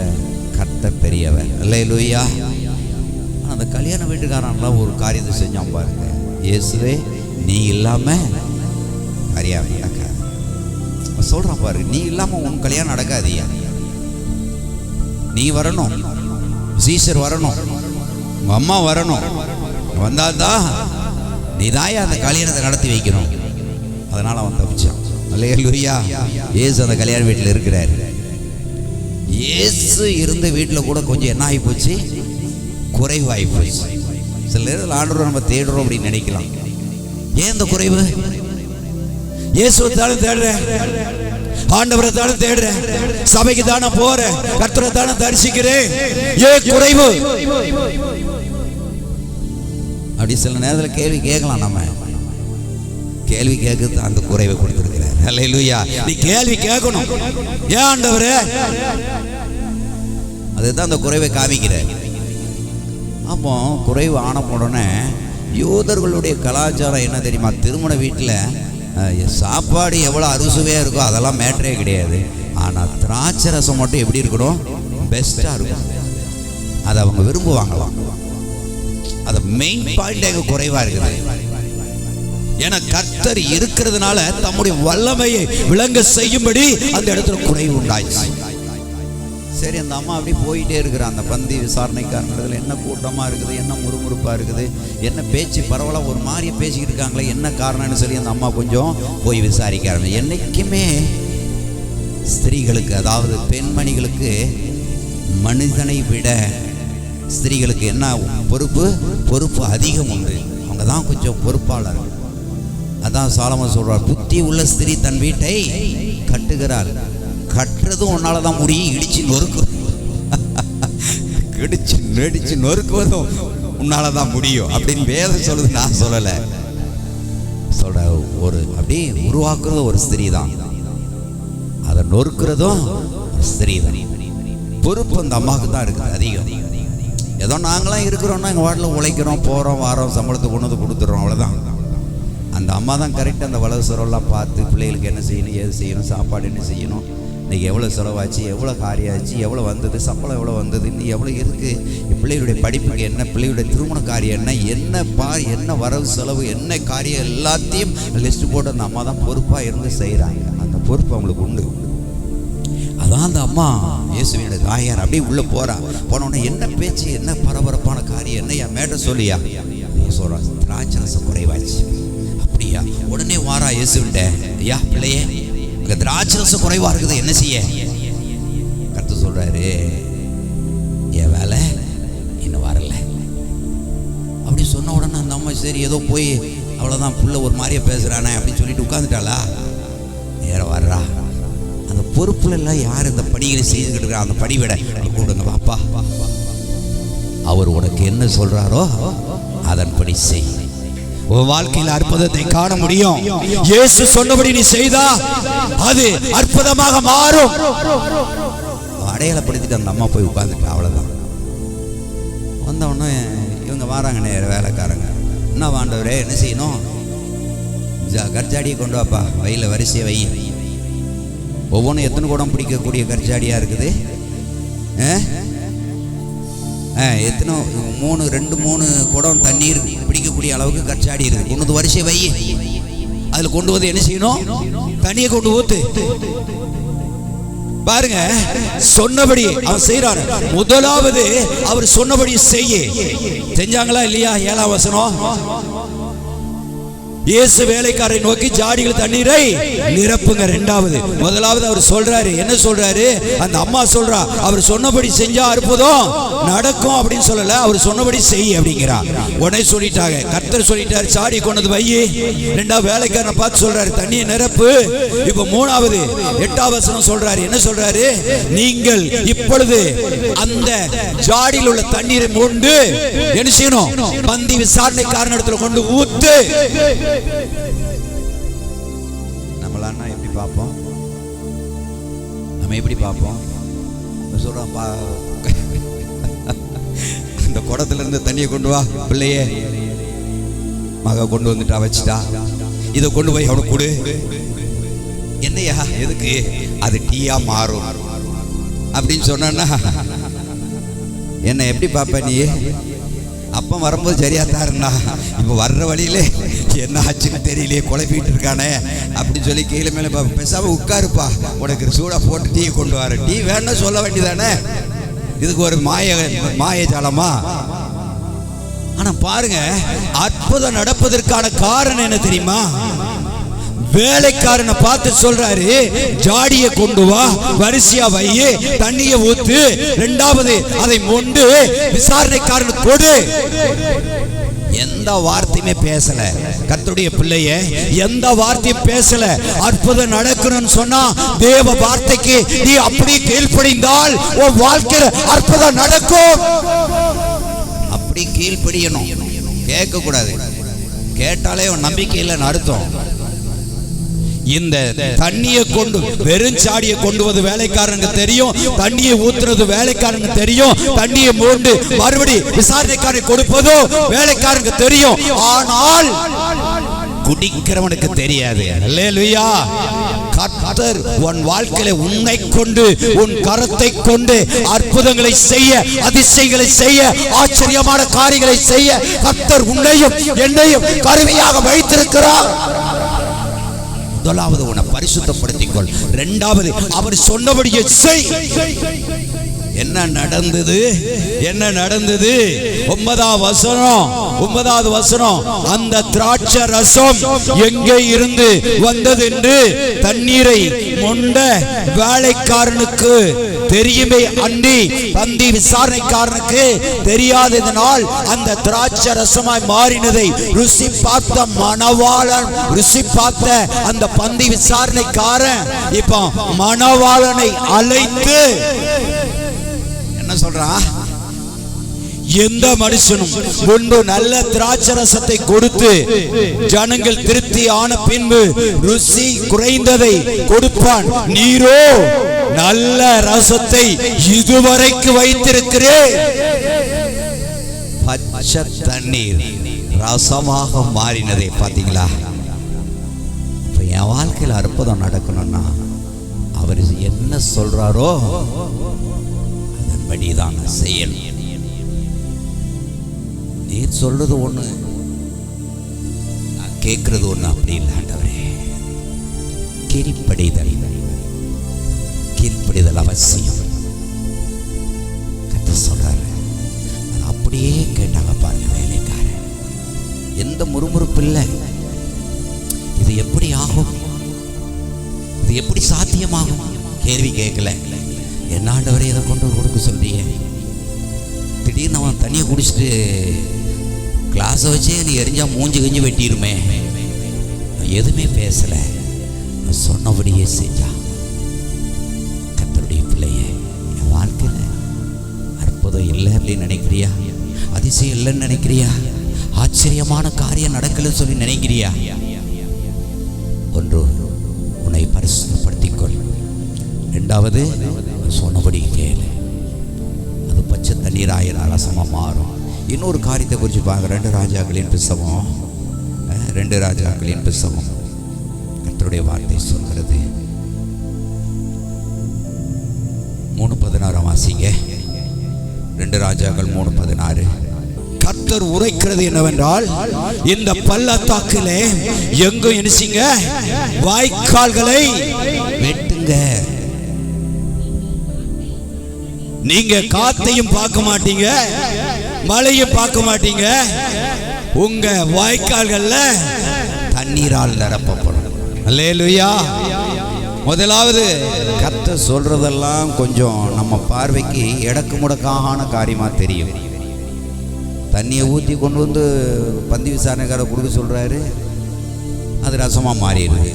கர்த்தர் பெரியவர். அல்லேலூயா. ஆனால் அந்த கல்யாண வீட்டுக்காரன்லாம் ஒரு காரியத்தை செஞ்சான் பாருங்க. இயேசுவே நீ இல்லாமல் கல்யாணம் நடக்காது. சொல்கிறான் பாருங்க, நீ இல்லாமல் உன் கல்யாணம் நடக்காதியா, நீ வரணும், சீசர் வரணும், உங்கள் அம்மா வரணும், வந்தால்தான் நீ தாயா அந்த கல்யாணத்தை நடத்தி வைக்கணும். அதனால் அவன் தப்பிச்சான். அல்லேலூயா. இயேசு அந்த கல்யாண வீட்டில் இருக்கிறார். இயேசு இருந்த வீட்டில் கூட கொஞ்சம் என்ன ஆகி போச்சு? குறைவாகி போச்சு. சில நேரத்தில் ஆண்டவரை நம்ம தேடுறோம் அப்படின்னு நினைக்கலாம். ஏன் இந்த குறைவு? இயேசுவை தானே தேடுறேன், ஆண்டவரை தானே தேடுறேன், சபைக்கு தானே போறேன், கர்த்தரை தானே தரிசிக்கிறேன், ஏன் குறைவு? அப்படி சில நேரத்தில் கேள்வி கேட்கலாம். நம்ம கேள்வி கேட்க அந்த குறைவை கொடுத்திருக்கிறார். அல்லேலூயா. நீ கேள்வி கேட்கணும், ஏன் ஆண்டவரே? அதுதான் அந்த குறைவை காமிக்கிறார். அப்போ குறைவு ஆன உடனே யூதர்களுடைய கலாச்சாரம் என்ன தெரியுமா? திருமண வீட்டில் சாப்பாடு எவ்வளோ அறுசுவையாக இருக்கோ அதெல்லாம் மேட்டரே கிடையாது. ஆனால் திராட்சை ரசம் மட்டும் எப்படி இருக்கணும்? பெஸ்ட்டாக இருக்கும். அதை அவங்க விரும்புவாங்களாம். அது மெயின் பாயிண்ட் எங்க குறைவாக இருக்குது. ஏன்னா கர்த்தர் இருக்கிறதுனால தம்முடைய வல்லமையை விளங்க செய்யும்படி அந்த இடத்துல குறைவு உண்டாயிடுச்சு. சரி, அந்த அம்மா அப்படி போயிட்டே இருக்கிற அந்த பந்தி விசாரணைக்காரங்களில் என்ன கூட்டமாக இருக்குது, என்ன முறுமுறுப்பாக இருக்குது, என்ன பேச்சு பரவலாக ஒரு மாதிரியே பேசிக்கிட்டு இருக்காங்களே, என்ன காரணம்னு சொல்லி அந்த அம்மா கொஞ்சம் போய் விசாரிக்க ஆரம்பிச்சு. என்னைக்குமே ஸ்திரீகளுக்கு, அதாவது பெண்மணிகளுக்கு மனிதனை விட ஸ்திரீகளுக்கு என்ன பொறுப்பு அதிகம் உண்டு. அவங்க தான் கொஞ்சம் பொறுப்பாளர். அதான் சாலமோன் சொல்றார், புத்தி உள்ள ஸ்திரீ தன் வீட்டை கட்டுகிறாள், கட்டுறதும் உன்னால தான் முடியும், இடிச்சு நொறுக்குவதும் உன்னால தான் முடியும் அப்படின்னு வேதம் சொல்லுது. நான் சொல்லலை, சொல்ற ஒரு அப்படி உருவாக்குறது ஒரு ஸ்திரீ தான், அதை நொறுக்கிறதும் ஸ்திரீ தான். பொறுப்பு அந்த அம்மாவுக்கு தான் இருக்குது அதிகம். ஏதோ நாங்களாம் இருக்கிறோம்னா எங்கள் வாட்டில் உழைக்கிறோம், போகிறோம், வாரோம், சம்பளத்தை கொண்டு வந்து கொடுத்துட்றோம், அவ்வளோதான். அந்த அம்மா தான் கரெக்டாக அந்த வளவு சொரெல்லாம் பார்த்து பிள்ளைகளுக்கு என்ன செய்யணும், ஏது செய்யணும், சாப்பாடு என்ன செய்யணும், இன்னைக்கு எவ்வளோ செலவாச்சு, எவ்வளோ காரியாச்சு, எவ்வளோ வந்தது, சம்பளம் எவ்வளோ வந்தது, இன்னும் எவ்வளோ இருக்குது, பிள்ளைகளுடைய படிப்புக்கு என்ன, பிள்ளைகளுடைய திருமண காரியம் என்ன பார், என்ன வரவு செலவு, என்ன காரியம் எல்லாத்தையும் லிஸ்ட் போட்டு அந்த அம்மா தான் பொறுப்பாக இருந்து செய்கிறாங்க. அந்த பொறுப்பு அவங்களுக்கு உண்டு. அதான் அந்த அம்மா இயேசுவினுடைய தாயார் அப்படியே உள்ளே போனோடனே என்ன பேச்சு, என்ன பரபரப்பான காரியம், என்ன என் மேட்ட சொல்லியா சொல்கிறான், திராட்சரசம் குறைவாச்சு. அப்படியா? உடனே வாரா இயேசுவிட்ட, ஐயா பிள்ளையே இங்கே திராட்சரசம் குறைவாக இருக்குது, என்ன செய்ய? கர்த்தர் சொல்கிறாரு, என் வேலை இன்னும் வரல. அப்படி சொன்ன உடனே அந்த அம்மா சரி ஏதோ போய் அவ்வளோதான், புள்ள ஒரு மாதிரியே பேசுகிறானே அப்படின்னு சொல்லிட்டு உட்காந்துட்டாளா. நேர வர்றா. அந்த பொறுப்புல எல்லாம் யார் இந்த பணிகளை செய்துக்கிட்டு இருக்கா, அந்த பணிவிட கூடுங்க பாப்பா, அவர் உனக்கு என்ன சொல்றாரோ அதன்படி செய். உன் வாழ்க்கையில் அற்புதத்தை காண முடியும். இயேசு சொன்னபடி நீ செய்தா அது அற்புதமாக மாறும். அடையாளப்படுத்திட்டு அந்த அம்மா போய் உட்கார்ந்துட்டா. அவ்வளவுதான். வந்த உடனே இவங்க வராங்க, நேர வேலைக்காரங்க. என்ன வாண்டவரே, என்ன செய்யணும்? கர்ஜாடியை கொண்டு வாப்பா, வயலில் வரிசையை வை. ஒவ்வொன்றும் எத்தனை குடம் பிடிக்கக்கூடிய கர்ஜாடியா இருக்குது? எத்தனை 3 குடம் தண்ணீர் பிடிக்கக்கூடிய அளவுக்கு கர்ஜாடி இருக்கு. கொண்டு வரிசை வை. அதுல கொண்டு வந்து என்ன செய்யணும்? தண்ணியை கொண்டு ஊத்து. பாருங்க, சொன்னபடி அவன் செய்யறாரு. முதலாவது அவர் சொன்னபடி செஞ்சாங்களா இல்லையா? 7ஆம் வசனம், இயேசு வேலைக்காரரை நோக்கி ஜாடிகள் தண்ணீரை நிரப்புங்க. இரண்டாவது, முதலாவது அவர் சொல்றாரு, என்ன சொல்றாரு? அந்த அம்மா சொல்றா, அவர் சொன்னபடி செஞ்சா அற்புதம் நடக்கும் அப்படின்னு சொல்லல, அவர் சொன்னபடி செய் அப்படிங்கிறார். உடனே சொல்லிட்டாங்க, கர்த்தர் சொல்லிட்டாரு, ஜாடி கொண்டது வை. இரண்டாவது வேலைக்காரனை பார்த்து சொல்றாரு, தண்ணியை நிரப்பு. இப்ப மூணாவது 8ஆம் வசனம் சொல்றாரு, என்ன சொல்றாரு? நீங்கள் இப்பொழுது அந்த ஜாடியில் உள்ள தண்ணீரை மொண்டு என்ன செய்யணும்? பந்தி விசாரணைக்காரனிடத்துல கொண்டு ஊத்து. நம்மளான்னா எப்படி பார்ப்போம்? நம்ம எப்படி பார்ப்போம்? சொல்றோம், அந்த குடத்துல இருந்து தண்ணியை கொண்டு வா பிள்ளையே. மக கொண்டு வந்துட்டா, வச்சுட்டா, இதை கொண்டு போய் அவனுக்கு கொடு. என்னையா எதுக்கு? அது டீயா மாறும் அப்படின்னு சொன்னா என்ன எப்படி பார்ப்ப நீ? அப்போ வரும்போது சரியா தான் இருந்தா, இப்போ வர்ற வழியிலே என்ன ஆச்சுன்னு தெரியலையே, குழப்பிட்டு இருக்கானே அப்படின்னு சொல்லி கீழே மேலே பேசாம உட்காருப்பா, உனக்கு சூடா போட்டு டீ கொண்டு வர. டீ வேணும்னு சொல்ல வேண்டியதானே? இதுக்கு ஒரு மாயஜாலமா? ஆனா பாருங்க, அற்புதம் நடப்பதற்கான காரணம் என்ன தெரியுமா? வேலைக்காரனை பார்த்து சொல்றாரு, ஜாடியை கொண்டு வா, வரிசையா வை, தண்ணியை ஊத்து. இரண்டாவது அதை மொண்டு விசாரணைக்காரனுக்கு கொடு. எந்த வார்த்தையுமே பேசல. கர்த்தருடைய பிள்ளையே, எந்த வார்த்தையும் பேசல. அற்புதம் நடக்கணும்னு சொன்னா தேவ வார்த்தைக்கு நீ அப்படி கீழ்ப்படிந்தால் உன் வாழ்க்கையில் அற்புதம் நடக்கும். அப்படி கீழ்ப்படியணும், கேட்க கூடாது. கேட்டாலே உன் நம்பிக்கை இல்லைன்னு அர்த்தம். இந்த தண்ணியை கொண்டு, வெறும் சாடியை கொண்டு வந்து வேலைக்காரனுக்கு தெரியும், தண்ணியை ஊத்துறது வேலைக்காரனுக்கு தெரியும், தண்ணியை மூண்டு மறுபடி விசாரணைக்காரனை கொடுப்பதோ வேலைக்காரனுக்கு தெரியும். ஆனால் குடிக்கிறவனுக்கு தெரியாது. அல்லேலூயா. கர்த்தர் உன் வாழ்க்கையில உன்னை கொண்டு, உன் கரத்தை கொண்டு அற்புதங்களை செய்ய, அதிசயங்களை செய்ய, ஆச்சரியமான காரியங்களை செய்ய கர்த்தர் உன்னையும் என்னையும் கருவியாக வைத்திருக்கிறார். முதலாவது உன்னை பரிசுத்தப்படுத்திக் கொள். இரண்டாவது அவர் சொன்னபடியே செய். என்ன நடந்தது? 9வது வசனம், அந்த திராட்சை ரசம் எங்கே இருந்து வந்தது என்று தண்ணீரை மொண்ட வேலைக்காரனுக்கு தெரியுமே அன்றி பந்தி விசாரணைக்காரனுக்கு தெரியாததனால் அந்த திராட்சை ரசமாய் மாறினதை ருசி பார்த்த மணவாளன், ருசி பார்த்த அந்த பந்தி விசாரணைக்காரன் இப்போ மணவாளனை அழைத்து என்ன சொல்றான்? எந்த மனுஷனும் முன்பு நல்ல திராட்சை ரசத்தை கொடுத்து ஜனங்கள் திருப்தி ஆன பின்பு ருசி குறைந்ததை கொடுப்பான். நீரோ நல்ல ரசத்தை இதுவரைக்கு வைத்திருக்கிறேன். பச்சை தண்ணீர் ரசமாக மாறினதை பாத்தீங்களா? என் வாழ்க்கையில் அற்புதம் நடக்கணும்னா அவர் என்ன சொல்றாரோ அதன்படிதான் செய்யணும். நீர் சொல்றது ஒண்ணு, நான் கேட்கறது ஒண்ணு, அப்படி இல்லை ஆண்டவரே. கீழ்ப்படிதல் அவசியம். கர்த்தர் சொல்றாரு. அது அப்படியே கேட்டாங்க பாருங்க வேலைக்காரன். எந்த முறுமுறுப்பு இல்லை. இது எப்படி ஆகும், இது எப்படி சாத்தியமாகும் கேள்வி கேட்கல. என்ன ஆண்டவரே இதை கொண்டு கொடுக்க சொல்றீங்க? திடீர்னு அவன் தண்ணியை குடிச்சிட்டு கிளாஸை வச்சே நீ எரிஞ்சா மூஞ்சி கஞ்சி வெட்டிடுமே. எதுவுமே பேசல, சொன்னபடியே செஞ்சா. கர்த்தருடைய பிள்ளையே, என் வாழ்க்கையில் அற்புதம் இல்லை அப்படின்னு நினைக்கிறியா? அதிசயம் இல்லைன்னு நினைக்கிறியா? ஆச்சரியமான காரியம் நடக்கலன்னு சொல்லி நினைக்கிறியா? ஒன்று, உன்னை பரிசுத்தப்படுத்திக்கொள். இரண்டாவது, சொன்னபடி கேளு. அது பச்சை தண்ணீராயிரம் ரசமாக மாறும். இன்னொரு காரியத்தை குறித்து பார்க்க 2 ராஜாக்களின் புத்தகம், 2 ராஜாக்களின் புத்தகம் கர்த்தருடைய வார்த்தை சொல்கிறது. 3:16 வாசிங்க. 2 ராஜாக்கள் 3:16. கர்த்தர் உரைக்கிறது என்னவென்றால், இந்த பள்ளத்தாக்கிலே எங்கும் என்னீங்க வாய்க்கால்களை வெட்டுங்க. நீங்க காத்தையும் பார்க்க மாட்டீங்க, மழையும் பார்க்க மாட்டீங்க. உங்க வாய்க்கால்கள்ல தண்ணீரால் நிரப்பப்படும். அல்லேலூயா. முதலாவது, கர்த்தர் சொல்றதெல்லாம் கொஞ்சம் நம்ம பார்வைக்கு எடக்கு முடக்கான காரியமா தெரியும். தண்ணியை ஊற்றி கொண்டு வந்து பந்தி விசாரணைக்கார கொடுக்க சொல்றாரு, அது ரசமா மாறிடுது.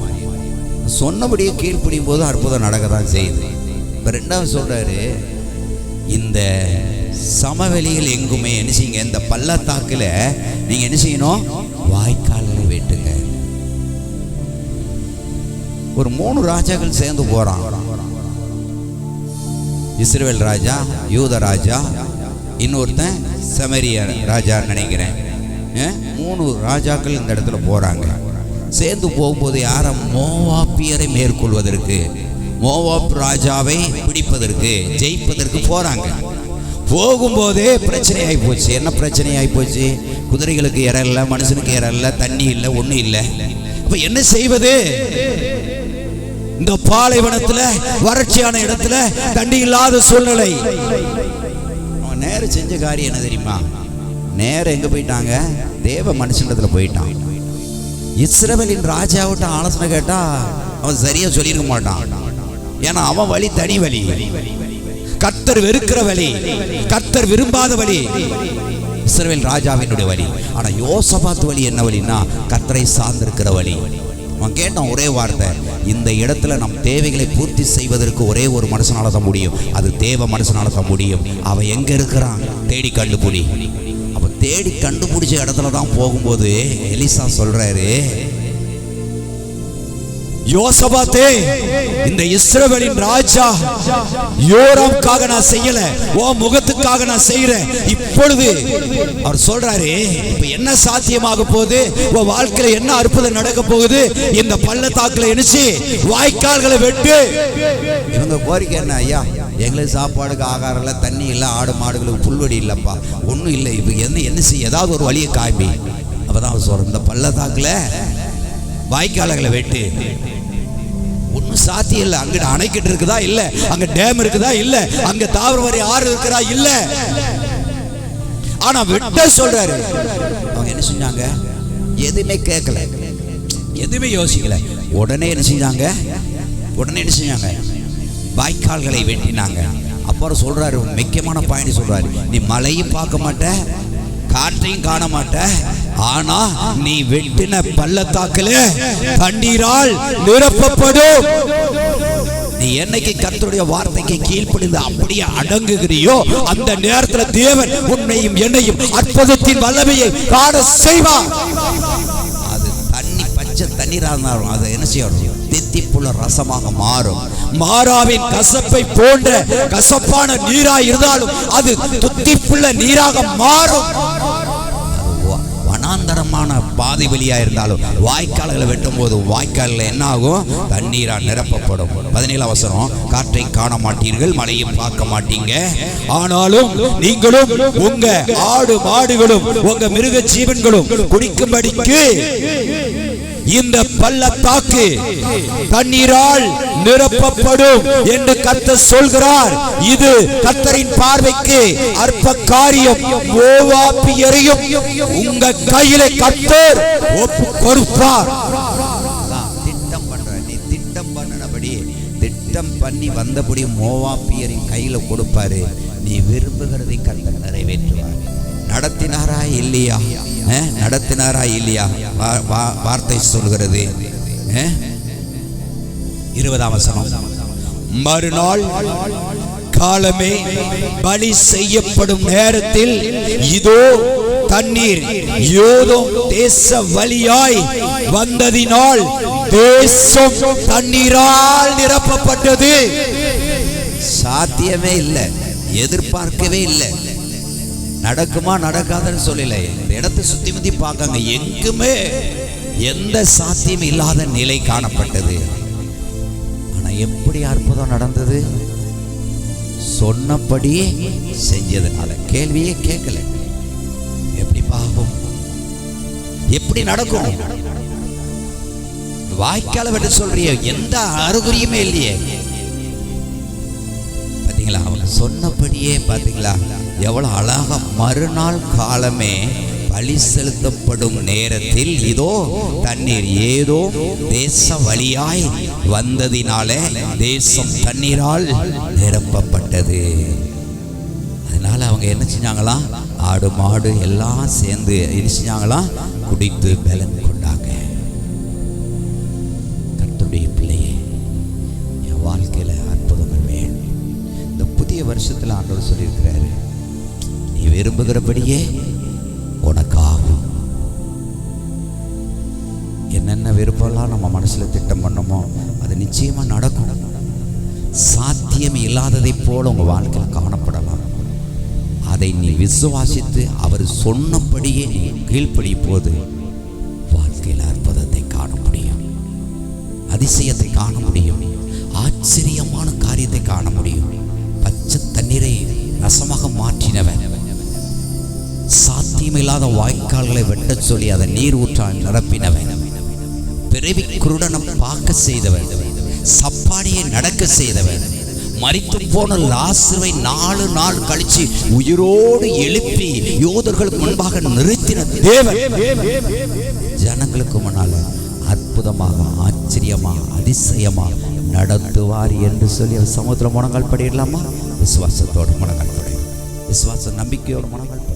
சொன்னபடியே கீழ்ப்படியும் போது அற்புதம் நடக்க தான் செய்யுது. இப்போ 2வது சொல்றாரு, இந்த சமவெளியில் எங்குமே என்ன செய்யுங்க, இந்த பள்ளத்தாக்கில் நீங்க என்ன செய்யணும், வாய்க்கால்களை வெட்டுங்க. ஒரு 3 ராஜாக்கள் சேர்ந்து போறான். இஸ்ரவேல் ராஜா, யூத ராஜா, இன்னொருத்தன் சமரிய ராஜா நினைக்கிறேன். 3 ராஜாக்கள் இந்த இடத்துல போறாங்க. சேர்ந்து போகும்போது யார, மோவாபியரை மேற்கொள்வதற்கு, மோவாப் ராஜாவை பிடிப்பதற்கு, ஜெயிப்பதற்கு போறாங்க. போகும்போதே பிரச்சனை ஆகி போச்சு. என்ன பிரச்சனை ஆகி போச்சு? குதிரைகளுக்கு இடம் இல்லை, மனுஷனுக்கு இடம் இல்லை, தண்ணி இல்லை, ஒன்றும் இல்லை. அப்ப என்ன செய்வது? இந்த பாலைவனத்துல, வறட்சியான இடத்துல தண்ணி இல்லாத சூழ்நிலை. அவன் நேரம் செஞ்ச காரியம் என்ன தெரியுமா? நேரம் எங்க போயிட்டாங்க? தேவ மனுஷனிடத்துல போயிட்டான். இஸ்ரவேலின் ராஜாவிட்ட ஆலோசனை கேட்டா அவன் சரியா சொல்லியிருக்க மாட்டான். ஏன்னா அவன் வழி தனி வழி, கர்த்தர் வெறுக்கிற வழி, கர்த்தர் விரும்பாத வழி இஸ்ரவேல் ராஜாவினுடைய வழி. ஆனா யோசபாத் வழி என்ன வழின்னா, கர்த்தரை சார்ந்திருக்கிற வழி. அவன் கேட்டான் ஒரே வார்த்தை, இந்த இடத்துல நம் தேவைகளை பூர்த்தி செய்வதற்கு ஒரே ஒரு மனுஷனால தான் முடியும், அது தேவ மனுஷனால தான் முடியும். அவன் எங்க இருக்கிறான்? தேடி கண்டுபிடி. அப்ப தேடி கண்டுபிடிச்ச இடத்துல தான் போகும்போது எலிசா சொல்றாரு, யோசபாத்தே, இந்த இஸ்ரவேலின் ராஜா யோராமுக்காக நான் செய்யல, ஓ முகத்துக்காக நான் செய்யறேன். இப்பொழுது அவர் சொல்றாரு, இப்ப என்ன சாத்தியமாக போகுது, உன் வாழ்க்கையில என்ன அற்புதம் நடக்க போகுது? இந்த பள்ளத்தாக்குல என்னச்சு வாய்க்கால்களை வெட்டு. இவங்க கோரிக்கை என்ன? ஐயா, எங்களுக்கு சாப்பாடுக்கு ஆகாரம் இல்லை, தண்ணி இல்லை, ஆடு மாடுகளுக்கு புல்வெடி இல்லப்பா, ஒன்றும் இல்லை. இப்ப என்ன செய்ய, ஏதாவது ஒரு வழியை காமி. அப்பதான் அவர் சொல்ற, இந்த பள்ளத்தாக்குல வாய்க்கால்களை வெட்டு. ஒன்னும் சாத்தியம் இல்லை. அங்கிட்ட அணைக்கட்டு இருக்குதா? இல்ல. அங்க டேம் இருக்குதா? இல்ல. அங்க தாவரவரி ஆறு இருக்கிறா? இல்ல. ஆனா வெட்ட சொல்றாரு. அவங்க என்ன செஞ்சாங்க? எதுவுமே கேட்கல, எதுவுமே யோசிக்கல. உடனே என்ன செஞ்சாங்க? வாய்க்கால்களை வெட்டினாங்க. அப்புறம் சொல்றாரு, முக்கியமான பாயிண்ட் சொல்றாரு, நீ மழையும் பார்க்க மாட்ட, காற்றையும் காண மாட்ட, ஆனா நீ வெட்டின பள்ளத்தாக்குல தண்ணீரால் நிரப்பப்படும். நீ என்னைக்கு கர்த்தருடைய வார்த்தைக்கு கீழ்ப்படிந்து அப்படியே அடங்குகிறியோ, அந்த நேரத்தில் தேவன் உன்னையும் என்னையும் அற்புதத்தின் வல்லமையை காண செய்வார். அது தண்ணி பச்சை தண்ணீரா இருந்தாலும் அது என்ன செய்யும்? தித்திப்புள்ள ரசமாக மாறும். மாறாவின் கசப்பை போன்ற கசப்பான நீரா இருந்தாலும் அது தித்திப்புள்ள நீராக மாறும். வனாந்தரமான ஆழமான பாதை வழியா இருந்தாலும் வாய்க்கால்களை வெட்டும் போது வாய்க்காலில் என்ன ஆகும்? தண்ணீரால் நிரப்பப்படும். 17 வசனம், காற்றை காண மாட்டீர்கள், மழையும் பார்க்க மாட்டீங்க, ஆனாலும் நீங்களும் உங்க ஆடு மாடுகளும் உங்க மிருக ஜீவன்களும் குடிக்கும்படிக்கு இந்த பள்ளத்தாக்கு தண்ணீரால் நிரப்பப்படும் என்று கர்த்தர் சொல்கிறார். இது கர்த்தரின் பார்வைக்கு அற்ப காரியம். மோவாபியரையும் உங்க கையிலே கர்த்தர் ஒப்பு கொடுப்பார். திட்டம் பண்ற, நீ திட்டம் பண்ணபடி திட்டம் பண்ணி வந்தபடி மோவாபியரின் கையில கொடுப்பாரு. நீ விரும்புகிறதை கர்த்தர் நிறைவேற்றுவார். நடத்தினாரா இல்லையா? நடத்தினாரா இல்லையா? வார்த்தை சொல்கிறது. 20 வசனம், மறுநாள் காலமே பலி செய்யப்படும் நேரத்தில் இதோ தண்ணீர் யோதோம் தேச வழியாய் வந்ததினால் தேசம் தண்ணீரால் நிரப்பப்பட்டது. சாத்தியமே இல்லை, எதிர்பார்க்கவே இல்லை. நடக்குமா நடக்காதுன்னு சொல்லல. இந்த இடத்தை சுத்தி முத்தி பார்க்காங்க, எங்குமே எந்த சாத்தியம் இல்லாத நிலை காணப்பட்டது. ஆனா எப்படி அற்புதம் நடந்தது? சொன்னபடியே செஞ்சதுனால. கேள்வியே கேட்கல. எப்படி பாவம், எப்படி நடக்கும்? வாய்க்கால விட்டு சொல்றிய, எந்த அறிகுறியுமே இல்லையே. பாத்தீங்களா? அவங்க சொன்னபடியே பாத்தீங்களா எவ்வளவு அழகா. மறுநாள் காலமே பலி செலுத்தப்படும் நேரத்தில் இதோ தண்ணீர் ஏதோ தேச வழியாய் வந்ததினாலே தேசம் தண்ணீரால் நிரப்பப்பட்டது. அதனால அவங்க என்ன செஞ்சாங்களாம்? ஆடு மாடு எல்லாம் சேர்ந்து என்ன செஞ்சாங்களாம்? குடித்து பலன் கொண்டாங்க. கர்த்தருடைய பிள்ளையே, என் வாழ்க்கையில அற்புதங்கள் வேணும். இந்த புதிய வருஷத்துல ஆண்டவர் சொல்லியிருக்கிறாரு, நீ விரும்புகிறபடியே உனக்காகும். என்னென்ன விருப்பம்லாம் நம்ம மனசுல திட்டம் பண்ணமோ அது நிச்சயமா நடக்கும். சாத்தியம் இல்லாததை போல உங்க வாழ்க்கையில காணப்படலாம். அதை நீ விசுவாசித்து அவர் சொன்னபடியே நீ கீழ்ப்படியும் போது வாழ்க்கையில் அற்புதத்தை காண முடியும், அதிசயத்தை காண முடியும், ஆச்சரியமான காரியத்தை காண முடியும். பச்சை தண்ணீரை ரசமாக மாற்றினவன், சாத்தியமில்லாத வாய்க்கால்களை வெட்ட சொல்லி அதை நீர் ஊற்றால் நிரப்பினவன், பிறவி குருடனை பார்க்க செய்தவன், சப்பாடியை நடக்க செய்தவன், மரித்து போன லாசருவை 4 நாள் கழிச்சு உயிரோடு எழுப்பி யோதர்களுக்கு முன்பாக நிறுத்தின தேவன் ஜனங்களுக்கு முன்னால அற்புதமாக ஆச்சரியமாக அதிசயமாக நடத்துவார் என்று சொல்லி அவர் சமுத்திர முழங்கால் படிடலாமா? விசுவாசத்தோடு முழங்கால் படி, விசுவாச நம்பிக்கையோடு முழங்கால் படி.